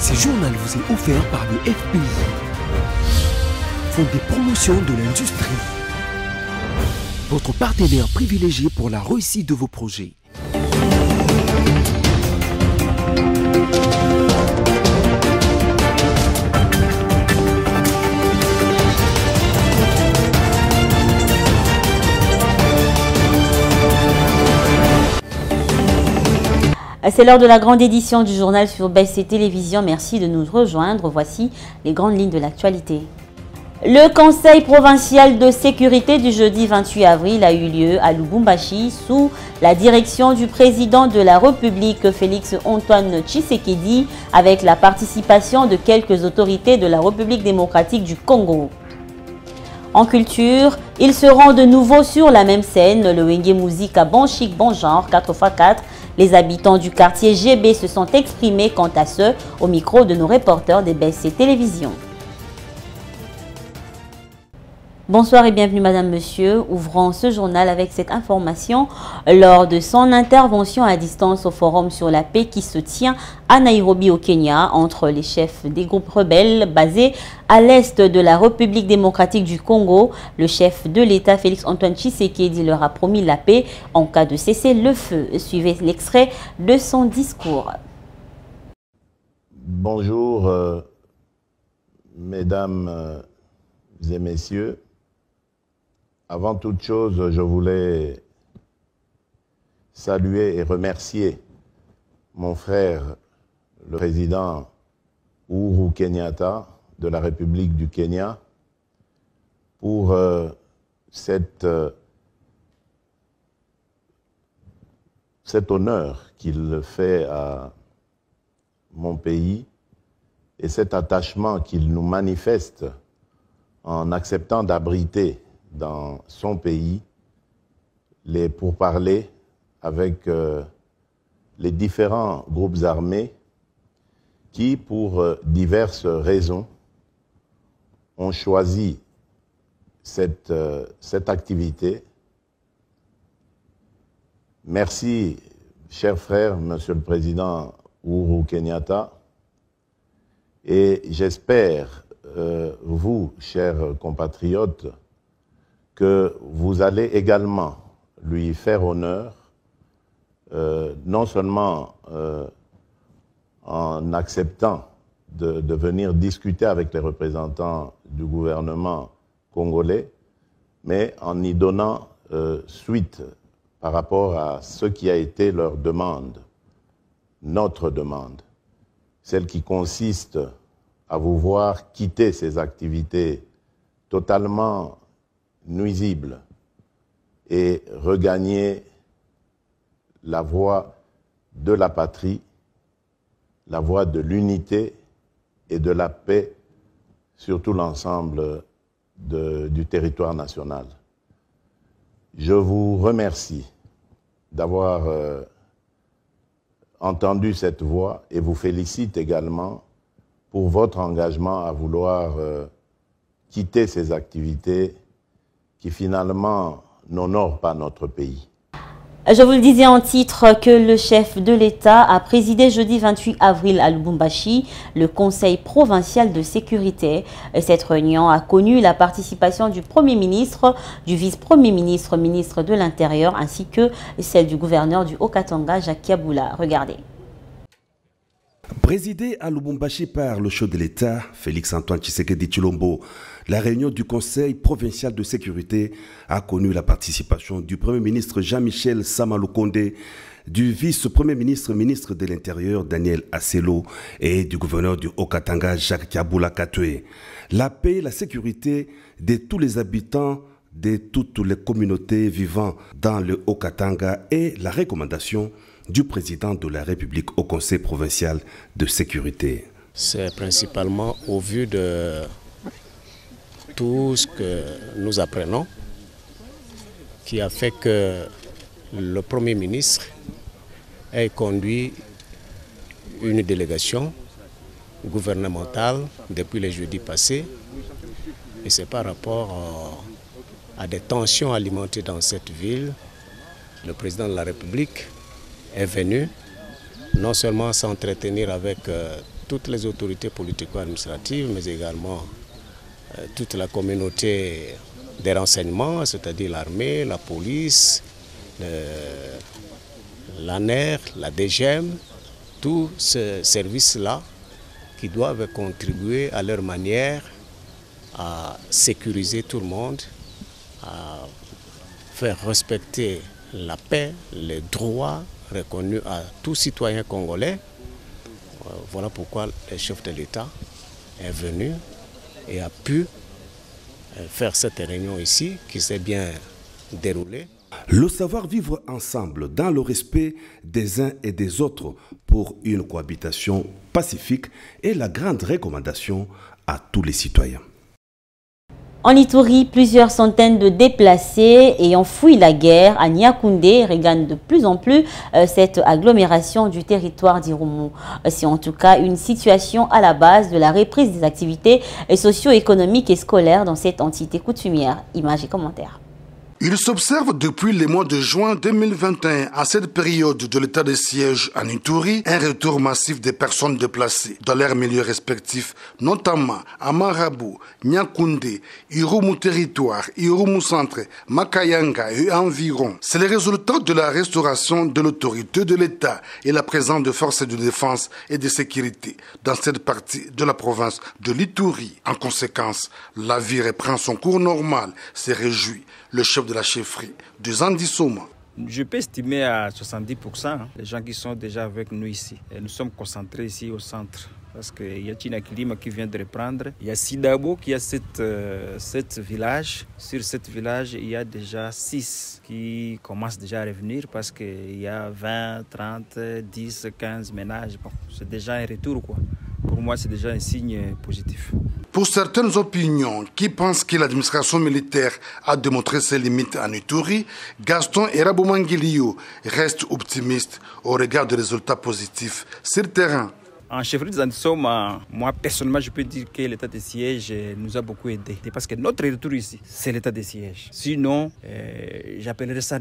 Ce journal vous est offert par le FPI, Fonds des promotions de l'industrie, votre partenaire privilégié pour la réussite de vos projets. C'est l'heure de la grande édition du journal sur BC Télévision. Merci de nous rejoindre. Voici les grandes lignes de l'actualité. Le Conseil provincial de sécurité du jeudi 28 avril a eu lieu à Lubumbashi sous la direction du président de la République Félix Antoine Tshisekedi avec la participation de quelques autorités de la République démocratique du Congo. En culture, ils seront de nouveau sur la même scène, le Wenge Musique à bon chic, bon genre, 4x4. Les habitants du quartier GB se sont exprimés quant à ce au micro de nos reporters des BC Télévision. Bonsoir et bienvenue Madame, Monsieur. Ouvrons ce journal avec cette information. Lors de son intervention à distance au Forum sur la paix qui se tient à Nairobi au Kenya entre les chefs des groupes rebelles basés à l'est de la République démocratique du Congo, le chef de l'État Félix Antoine Tshisekedi leur a promis la paix en cas de cessez-le-feu. Suivez l'extrait de son discours. Bonjour mesdames et messieurs. Avant toute chose, je voulais saluer et remercier mon frère, le président Uhuru Kenyatta de la République du Kenya, pour cet honneur qu'il fait à mon pays et cet attachement qu'il nous manifeste en acceptant d'abriter dans son pays les pourparlers avec les différents groupes armés qui, pour diverses raisons, ont choisi cette activité. Merci, cher frère, Monsieur le Président Uhuru Kenyatta, et j'espère, vous, chers compatriotes, que vous allez également lui faire honneur, non seulement en acceptant de venir discuter avec les représentants du gouvernement congolais, mais en y donnant suite par rapport à ce qui a été leur demande, notre demande, celle qui consiste à vous voir quitter ces activités totalement nuisible et regagner la voie de la patrie, la voie de l'unité et de la paix sur tout l'ensemble du territoire national. Je vous remercie d'avoir entendu cette voix et vous félicite également pour votre engagement à vouloir quitter ces activités qui finalement n'honore pas notre pays. Je vous le disais en titre que le chef de l'État a présidé jeudi 28 avril à Lubumbashi le Conseil provincial de sécurité. Cette réunion a connu la participation du Premier ministre, du vice-premier ministre, ministre de l'Intérieur, ainsi que celle du gouverneur du Haut-Katanga, Jacques Kiaboula. Regardez. Présidé à Lubumbashi par le chef de l'État, Félix Antoine Tshisekedi Tshilombo, la réunion du Conseil provincial de sécurité a connu la participation du Premier ministre Jean-Michel Sama-Lukonde, du vice-premier ministre, ministre de l'Intérieur Daniel Asselo et du gouverneur du Haut-Katanga Jacques Kiaboula Katwe. La paix et la sécurité de tous les habitants de toutes les communautés vivant dans le Haut-Katanga et la recommandation du président de la République au Conseil provincial de sécurité. C'est principalement au vu de tout ce que nous apprenons qui a fait que le Premier ministre ait conduit une délégation gouvernementale depuis le jeudi passé. Et c'est par rapport à des tensions alimentées dans cette ville. Le président de la République est venu non seulement s'entretenir avec toutes les autorités politico-administratives, mais également toute la communauté des renseignements, c'est-à-dire l'armée, la police, l'ANER, la DGM, tous ces services-là qui doivent contribuer à leur manière à sécuriser tout le monde, à faire respecter la paix, les droits reconnus à tout citoyen congolais. Voilà pourquoi le chef de l'État est venu et a pu faire cette réunion ici qui s'est bien déroulée. Le savoir vivre ensemble dans le respect des uns et des autres pour une cohabitation pacifique est la grande recommandation à tous les citoyens. En Ituri, plusieurs centaines de déplacés ayant fui la guerre à Niakoundé regagnent de plus en plus cette agglomération du territoire d'Irumu. C'est en tout cas une situation à la base de la reprise des activités socio-économiques et scolaires dans cette entité coutumière. Images et commentaires. Il s'observe depuis le mois de juin 2021, à cette période de l'état de siège en Ituri, un retour massif des personnes déplacées dans leurs milieux respectifs, notamment à Marabou, Niakoundé, Irumu Territoire, Irumu Centre, Makayanga et environ. C'est le résultat de la restauration de l'autorité de l'État et la présence de forces de défense et de sécurité dans cette partie de la province de l'Ituri. En conséquence, la vie reprend son cours normal, se réjouit le chef de la chefferie de Zandisoma. Je peux estimer à 70% les gens qui sont déjà avec nous ici. Et nous sommes concentrés ici au centre. Parce qu'il y a Tinakilima qui vient de reprendre. Il y a Sidabo qui a sept villages. Sur 7 villages, il y a déjà 6 qui commencent déjà à revenir parce qu'il y a 20, 30, 10, 15 ménages. Bon, c'est déjà un retour, quoi. Pour moi, c'est déjà un signe positif. Pour certaines opinions qui pensent que l'administration militaire a démontré ses limites en Ituri, Gaston Erabomangilio reste optimiste au regard des résultats positifs sur le terrain. En chefferie de Zandisoma, moi personnellement, je peux dire que l'état de siège nous a beaucoup aidé. Parce que notre retour ici, c'est l'état de siège. Sinon, j'appellerais ça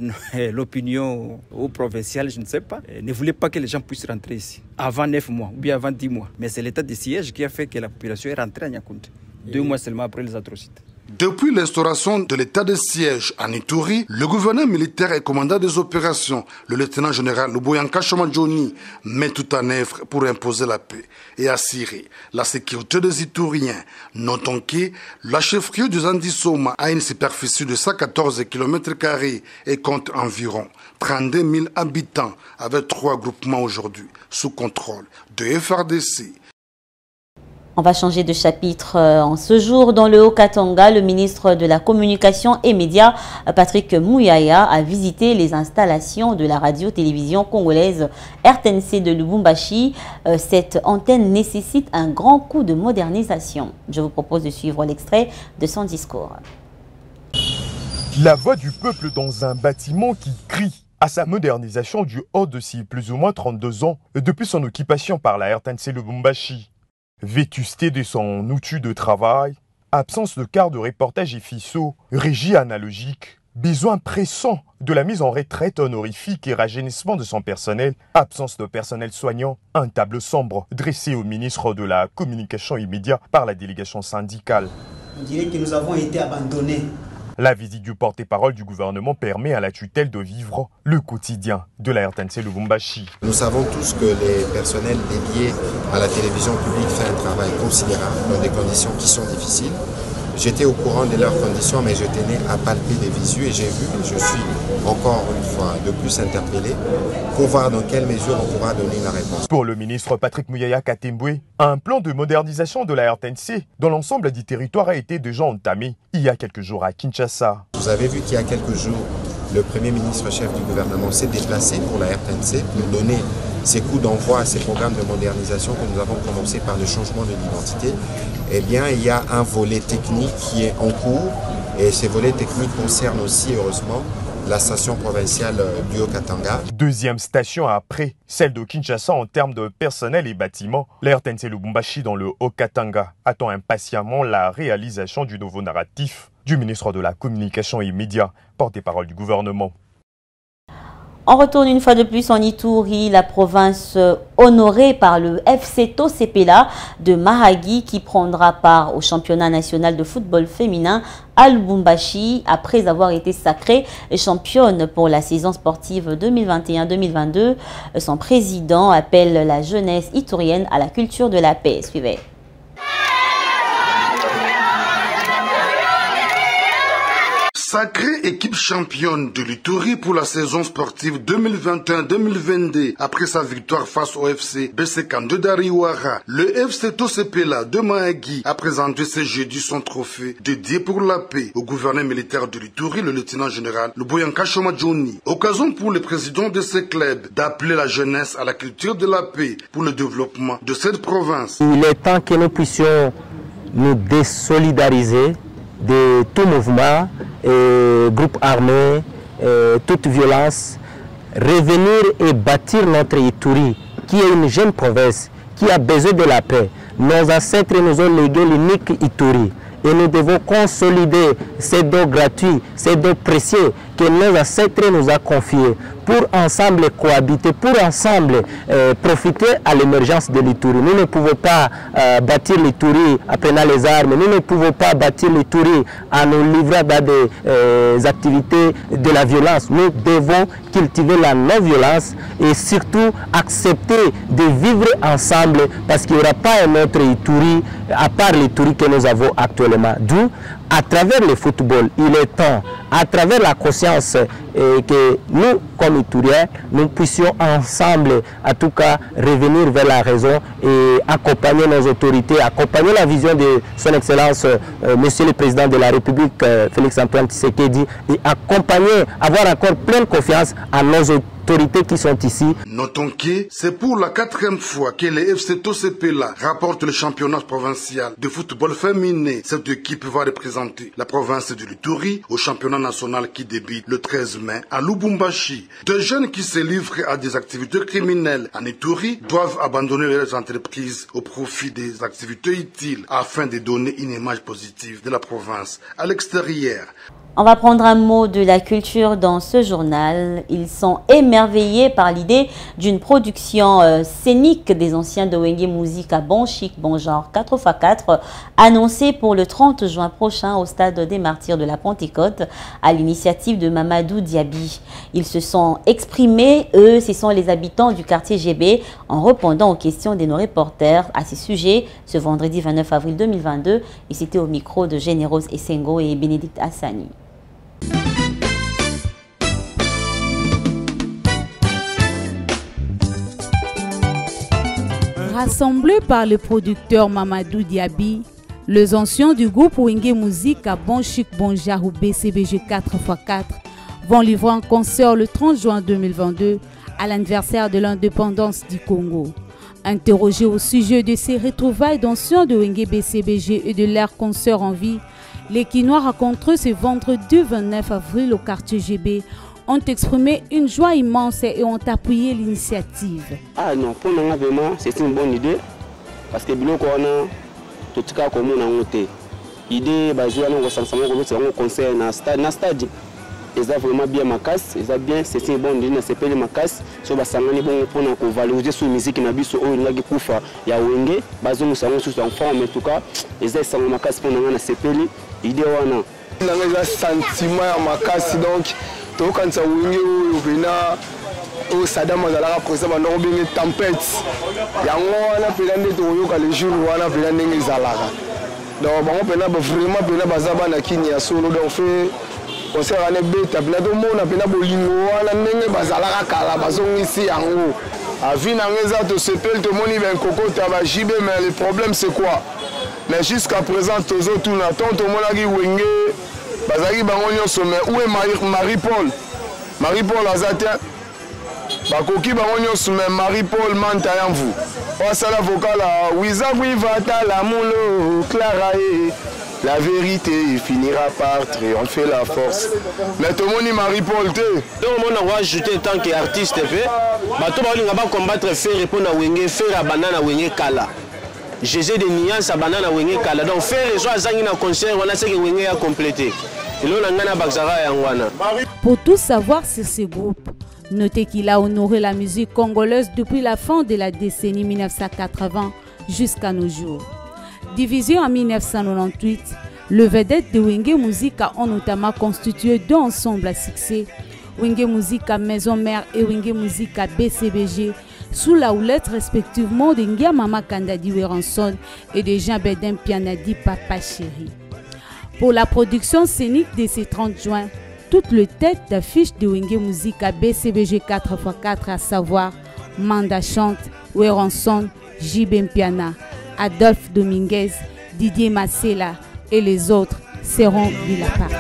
l'opinion au provincial, je ne sais pas. Ne voulait pas que les gens puissent rentrer ici avant 9 mois ou bien avant 10 mois. Mais c'est l'état de siège qui a fait que la population est rentrée à Niakoundé. 2 mois seulement après les atrocités. Depuis l'instauration de l'état de siège en Ituri, le gouverneur militaire et commandant des opérations, le lieutenant-général Luboyanka Shomadjoni, met tout en œuvre pour imposer la paix et assurer la sécurité des Ituriens. Notons que la chefferie de Zandisoma a une superficie de 114 km² et compte environ 32 000 habitants avec 3 groupements aujourd'hui sous contrôle de FRDC. On va changer de chapitre. En ce jour, dans le Haut-Katanga, le ministre de la Communication et Médias, Patrick Mouyaya, a visité les installations de la radio-télévision congolaise RTNC de Lubumbashi. Cette antenne nécessite un grand coup de modernisation. Je vous propose de suivre l'extrait de son discours. La voix du peuple dans un bâtiment qui crie à sa modernisation du haut de si plus ou moins 32 ans depuis son occupation par la RTNC Lubumbashi. Vétusté de son outil de travail, absence de quart de reportage et ficeau, régie analogique, besoin pressant de la mise en retraite honorifique et rajeunissement de son personnel, absence de personnel soignant, un tableau sombre dressé au ministre de la Communication immédiat par la délégation syndicale. On dirait que nous avons été abandonnés. La visite du porte-parole du gouvernement permet à la tutelle de vivre le quotidien de la RTNC Lubumbashi. Nous savons tous que les personnels dédiés à la télévision publique font un travail considérable dans des conditions qui sont difficiles. J'étais au courant de leurs conditions, mais je tenais à palper des visus et j'ai vu, et je suis encore une fois de plus interpellé pour voir dans quelle mesure on pourra donner la réponse. Pour le ministre Patrick Mouyaya Katembwe, un plan de modernisation de la RTNC dans l'ensemble du territoire a été déjà entamé il y a quelques jours à Kinshasa. Vous avez vu qu'il y a quelques jours, le Premier ministre chef du gouvernement s'est déplacé pour la RTNC pour donner ces coups d'envoi à ces programmes de modernisation que nous avons commencé par le changement de l'identité. Eh bien, il y a un volet technique qui est en cours et ces volets techniques concernent aussi, heureusement, la station provinciale du Haut-Katanga. Deuxième station après celle de Kinshasa en termes de personnel et bâtiments, la RTNC Lubumbashi dans le Haut-Katanga attend impatiemment la réalisation du nouveau narratif du ministre de la Communication et Médias, porte-parole du gouvernement. On retourne une fois de plus en Ituri, la province honorée par le FC Tosepela de Mahagi qui prendra part au championnat national de football féminin à Lubumbashi après avoir été sacrée championne pour la saison sportive 2021-2022. Son président appelle la jeunesse iturienne à la culture de la paix. Suivez. Sacrée équipe championne de l'Ituri pour la saison sportive 2021-2022 après sa victoire face au FC BC-Camp de Dariwara, le FC Tosepela de Mahagi a présenté ce jeudi son trophée dédié pour la paix au gouverneur militaire de l'Ituri, le lieutenant général Luboyanka Shomajoni. Occasion pour le président de ce club d'appeler la jeunesse à la culture de la paix pour le développement de cette province. Il est temps que nous puissions nous désolidariser de tout mouvement, groupe armé, toute violence, revenir et bâtir notre Ituri, qui est une jeune province, qui a besoin de la paix. Nos ancêtres nous ont légué l'unique Ituri. Et nous devons consolider ces dons gratuits, ces dons précieux que nos ancêtres nous ont confiés pour ensemble cohabiter, pour ensemble profiter à l'émergence de l'Ituri. Nous ne pouvons pas bâtir l'Ituri en prenant les armes, nous ne pouvons pas bâtir l'Ituri en nous livrant dans des activités de la violence. Nous devons cultiver la non-violence et surtout accepter de vivre ensemble parce qu'il n'y aura pas un autre Ituri à part l'Ituri que nous avons actuellement. D'où, à travers le football, il est temps, à travers la conscience que nous, comme Ituriens, nous puissions ensemble, en tout cas, revenir vers la raison et accompagner nos autorités, accompagner la vision de son Excellence, Monsieur le Président de la République, Félix-Antoine Tshisekedi, et accompagner, avoir encore pleine confiance à nos autorités qui sont ici. Notons que c'est pour la 4e fois que le FC Tosepela rapporte le championnat provincial de football féminin. Cette équipe va représenter la province de l'Ituri au championnat national qui débute le 13 mai à Lubumbashi. Des jeunes qui se livrent à des activités criminelles en Ituri doivent abandonner leurs entreprises au profit des activités utiles afin de donner une image positive de la province à l'extérieur. On va prendre un mot de la culture dans ce journal. Ils sont émerveillés par l'idée d'une production scénique des anciens de Wenge Musique à Bon Chic, Bon Genre 4x4, annoncée pour le 30 juin prochain au stade des Martyrs de la Pentecôte à l'initiative de Mamadou Diaby. Ils se sont exprimés, eux, ce sont les habitants du quartier GB, en répondant aux questions de nos reporters à ce sujet ce vendredi 29 avril 2022. Et c'était au micro de Générose Essengo et Bénédicte Hassani. Rassemblés par le producteur Mamadou Diaby, les anciens du groupe Wenge Musique à Bon Chic Bon Genre ou BCBG 4x4 vont livrer un concert le 30 juin 2022 à l'anniversaire de l'indépendance du Congo. Interrogé au sujet de ces retrouvailles d'anciens de Wenge BCBG et de leurs concerts en vie, les Quinois rencontrés ce vendredi 29 avril au quartier GB ont exprimé une joie immense et ont appuyé l'initiative. Ah non, pour nous vraiment c'est une bonne idée parce que biloko wana tout cas comme on a monté. Idée basée na ensemble on concert na stade. Ils vraiment bien ma casse, ils bien c'est une bonne idée na sepele ma casse so basangani bon pour na ko valoriser sur musique na biso o ngaki kufa ya Wenge bazo musango sur en forme en tout cas ils sont ma casse pour na sepele idée wana. Nanga sentiment ya ma casse donc to quand ça Wenge o vena o Saddam azalaka présent na obenge tempête yango wana pelande to yoka le jour wana pelande ngezalaka donc bango pena vraiment pena bazaba na kini ya solo donc fait concert ane beta pena to mona pena bolingo wana ndenge bazalaka kala bazongisi yango avi na ngeza to sepel to moni ben kokota ba jibe mais le problème c'est quoi mais jusqu'à présent tozo tout na ton to mona ki Wenge bazaki bango nyonso mais où est Marie-Paul azatien bakoki bango nyonso mais Marie-Paul manta yamvu osala vocal wiza vivata la mulo clara la vérité finira par triompher la force mais tout le monde Marie-Paul te donc on va ajouter tant qu'artiste fait bato balinga ba combattre faire répondre à Wenge faire banana Wenge kala Jésus de nuance à banana Wenge kala donc faire les joies zangi na concert on a ce que Wenge a complété. Pour tout savoir sur ce groupe, Notez qu'il a honoré la musique congolaise depuis la fin de la décennie 1980 jusqu'à nos jours. Divisé en 1998, le vedette de Wenge Musica ont notamment constitué deux ensembles à succès, Wenge Musica Maison Mère et Wenge Musica BCBG, sous la houlette respectivement de Ngia Mama Kandadi Weranson et de Jean Bedin Pianadi Papa Chéri. Pour la production scénique de ces 30 juin, toute le tête d'affiche de Wenge Musica BCBG 4x4, à savoir Manda Chante, Weranson, J.B. Piana, Adolphe Dominguez, Didier Massela et les autres seront de la partie.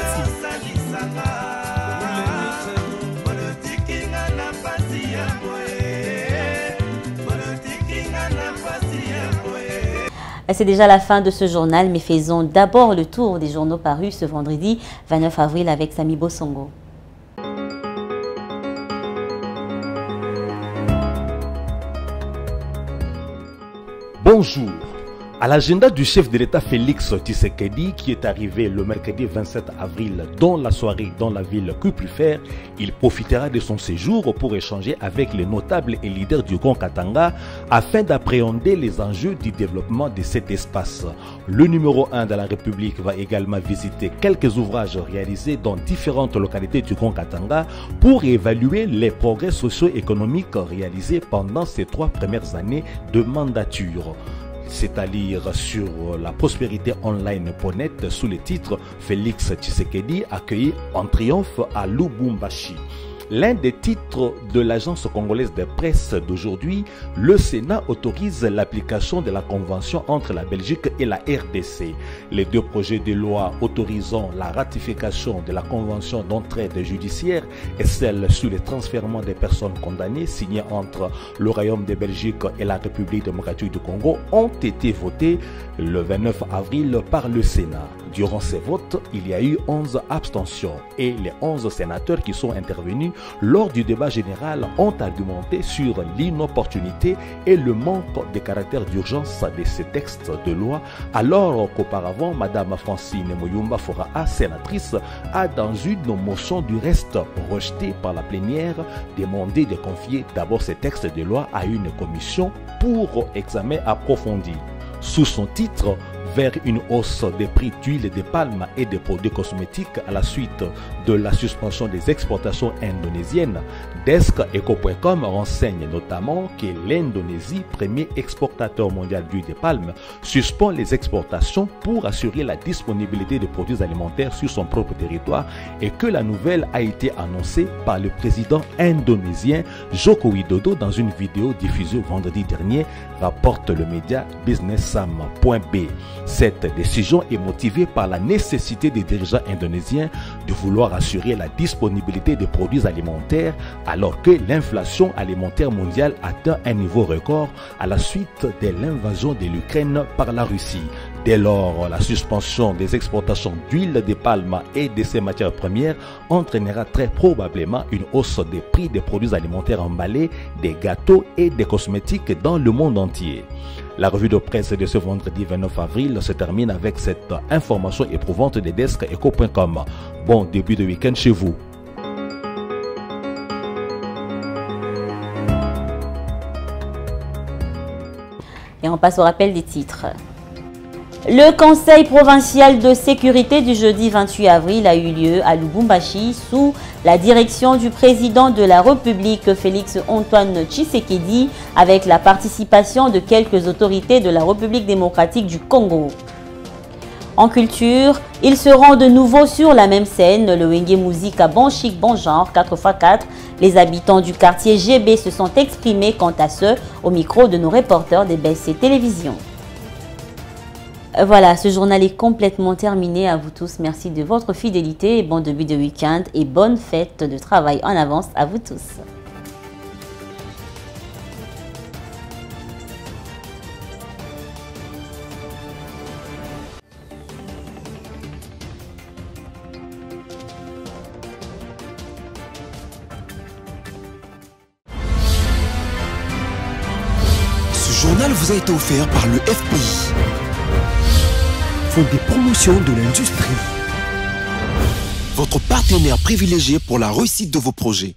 C'est déjà la fin de ce journal, mais faisons d'abord le tour des journaux parus ce vendredi 29 avril avec Sami Bosongo. Bonjour. À l'agenda du chef de l'État Félix Tshisekedi, qui est arrivé le mercredi 27 avril dans la soirée dans la ville Kuplufert, il profitera de son séjour pour échanger avec les notables et leaders du Grand Katanga afin d'appréhender les enjeux du développement de cet espace. Le numéro 1 de la République va également visiter quelques ouvrages réalisés dans différentes localités du Grand Katanga pour évaluer les progrès socio-économiques réalisés pendant ces 3 premières années de mandature. C'est à lire sur la prospérité online.net sous le titre Félix Tshisekedi accueilli en triomphe à Lubumbashi. L'un des titres de l'agence congolaise de presse d'aujourd'hui, le Sénat autorise l'application de la convention entre la Belgique et la RDC. Les deux projets de loi autorisant la ratification de la convention d'entraide judiciaire et celle sur le transfèrement des personnes condamnées signée entre le Royaume de Belgique et la République démocratique du Congo ont été votés le 29 avril par le Sénat. Durant ces votes, il y a eu 11 abstentions et les 11 sénateurs qui sont intervenus lors du débat général ont argumenté sur l'inopportunité et le manque de caractère d'urgence de ces textes de loi, alors qu'auparavant, Mme Francine Moyumba Foraa, sénatrice, a dans une motion du reste rejetée par la plénière demandé de confier d'abord ces textes de loi à une commission pour examen approfondi. Sous son titre, vers une hausse des prix d'huile de palme et des produits cosmétiques à la suite de la suspension des exportations indonésiennes, DeskEco.com renseigne notamment que l'Indonésie, premier exportateur mondial d'huile de palme, suspend les exportations pour assurer la disponibilité de produits alimentaires sur son propre territoire et que la nouvelle a été annoncée par le président indonésien Joko Widodo dans une vidéo diffusée vendredi dernier, rapporte le média businessam.b. Cette décision est motivée par la nécessité des dirigeants indonésiens de vouloir assurer la disponibilité de produits alimentaires alors que l'inflation alimentaire mondiale atteint un niveau record à la suite de l'invasion de l'Ukraine par la Russie. Dès lors, la suspension des exportations d'huile de palme et de ses matières premières entraînera très probablement une hausse des prix des produits alimentaires emballés, des gâteaux et des cosmétiques dans le monde entier. La revue de presse de ce vendredi 29 avril se termine avec cette information éprouvante de DeskEco.com. Bon début de week-end chez vous. Et on passe au rappel des titres. Le Conseil provincial de sécurité du jeudi 28 avril a eu lieu à Lubumbashi sous la direction du président de la République Félix Antoine Tshisekedi avec la participation de quelques autorités de la République démocratique du Congo. En culture, ils seront de nouveau sur la même scène, le Wenge Musica Bon Chic Bon Genre 4x4. Les habitants du quartier GB se sont exprimés quant à ce au micro de nos reporters des BC Télévision. Voilà, ce journal est complètement terminé. À vous tous, merci de votre fidélité, bon début de week-end et bonne fête de travail en avance à vous tous. Ce journal vous a été offert par le FPI. Des promotions de l'industrie. Votre partenaire privilégié pour la réussite de vos projets.